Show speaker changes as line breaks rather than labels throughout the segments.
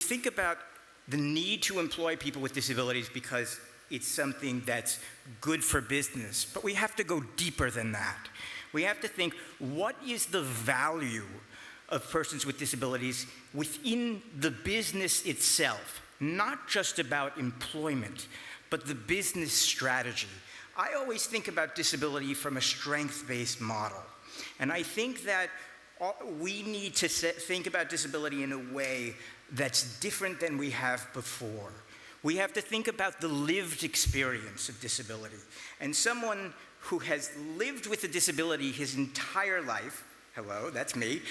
think about the need to employ people with disabilities because it's something that's good for business, but we have to go deeper than that. We have to think, what is the value of persons with disabilities within the business itself? Not just about employment, but the business strategy. I always think about disability from a strength-based model. And I think that we need to think about disability in a way that's different than we have before. We have to think about the lived experience of disability. And someone who has lived with a disability his entire life, hello, that's me,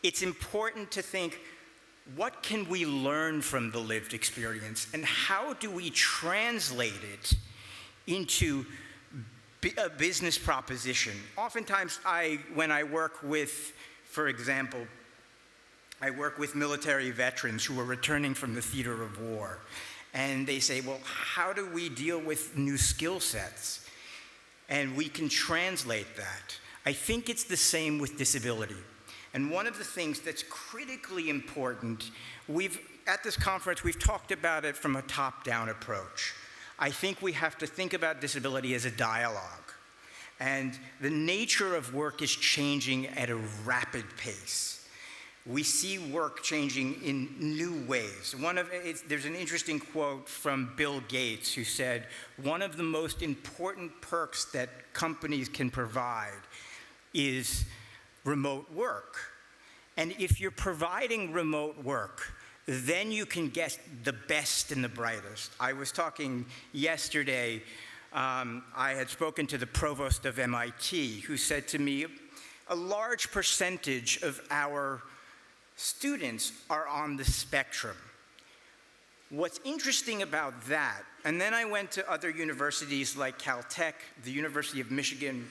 it's important to think, what can we learn from the lived experience, and how do we translate it into a business proposition? Oftentimes, when I work with, for example, I work with military veterans who are returning from the theater of war, and they say, well, how do we deal with new skill sets? And we can translate that. I think it's the same with disability. And one of the things that's critically important, at this conference, we've talked about it from a top-down approach. I think we have to think about disability as a dialogue. And the nature of work is changing at a rapid pace. We see work changing in new ways. There's an interesting quote from Bill Gates who said, one of the most important perks that companies can provide is remote work. And if you're providing remote work, then you can get the best and the brightest. I was talking yesterday, I had spoken to the provost of MIT, who said to me, a large percentage of our students are on the spectrum. What's interesting about that, and then I went to other universities like Caltech, the University of Michigan,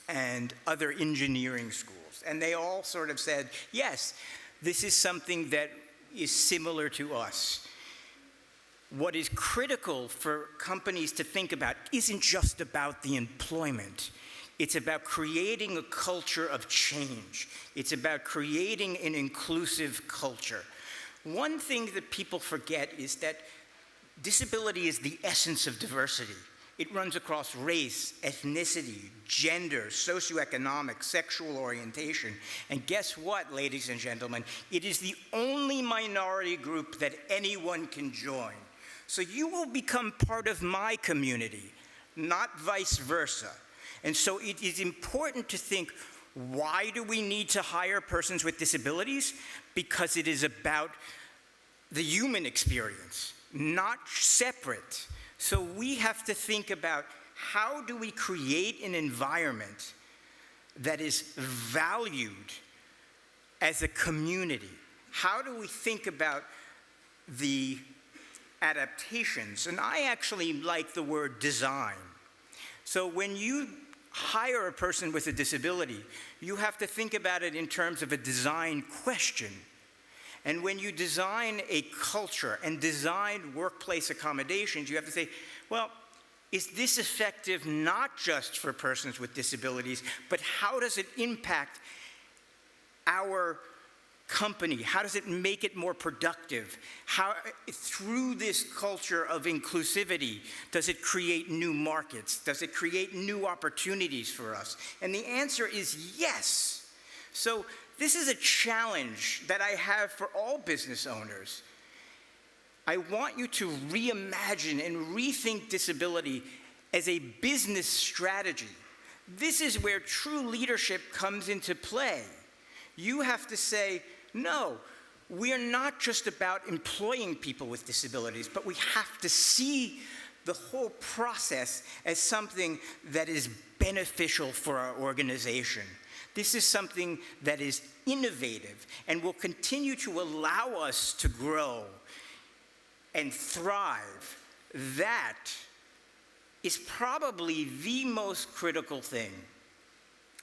and other engineering schools. And they all sort of said, yes, this is something that is similar to us. What is critical for companies to think about isn't just about the employment. It's about creating a culture of change. It's about creating an inclusive culture. One thing that people forget is that disability is the essence of diversity. It runs across race, ethnicity, gender, socioeconomic, sexual orientation. And guess what, ladies and gentlemen? It is the only minority group that anyone can join. So you will become part of my community, not vice versa. And so it is important to think, why do we need to hire persons with disabilities? Because it is about the human experience, not separate. So we have to think about, how do we create an environment that is valued as a community? How do we think about the adaptations? And I actually like the word design. So when you hire a person with a disability, you have to think about it in terms of a design question. And when you design a culture and design workplace accommodations, you have to say, well, is this effective not just for persons with disabilities, but how does it impact our company? How does it make it more productive? How, through this culture of inclusivity, does it create new markets? Does it create new opportunities for us? And the answer is yes. So this is a challenge that I have for all business owners. I want you to reimagine and rethink disability as a business strategy. This is where true leadership comes into play. You have to say, no, we are not just about employing people with disabilities, but we have to see the whole process as something that is beneficial for our organization. This is something that is innovative and will continue to allow us to grow and thrive. That is probably the most critical thing.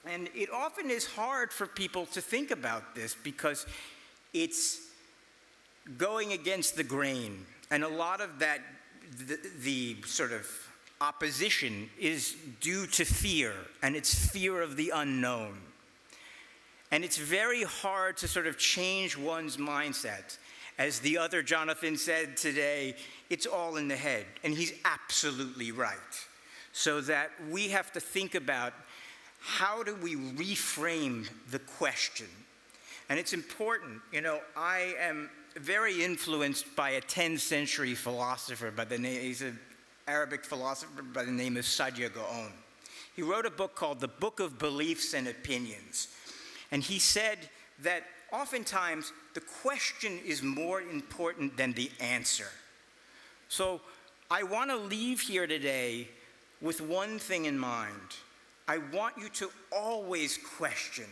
And it often is hard for people to think about this because it's going against the grain. And a lot of that, the sort of opposition is due to fear, and it's fear of the unknown. And it's very hard to sort of change one's mindset. As the other Jonathan said today, it's all in the head. And he's absolutely right. So that we have to think about, how do we reframe the question? And it's important. You know, I am very influenced by a 10th century philosopher by the name, he's an Arabic philosopher by the name of Sadia Gaon. He wrote a book called The Book of Beliefs and Opinions. And he said that oftentimes the question is more important than the answer. So I want to leave here today with one thing in mind. I want you to always question,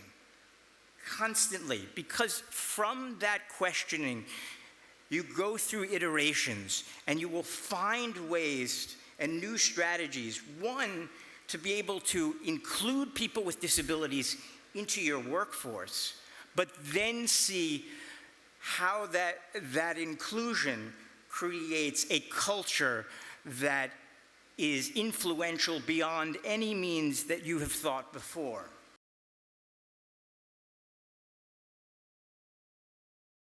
constantly, because from that questioning, you go through iterations and you will find ways and new strategies. One, to be able to include people with disabilities into your workforce, but then see how that inclusion creates a culture that is influential beyond any means that you have thought before.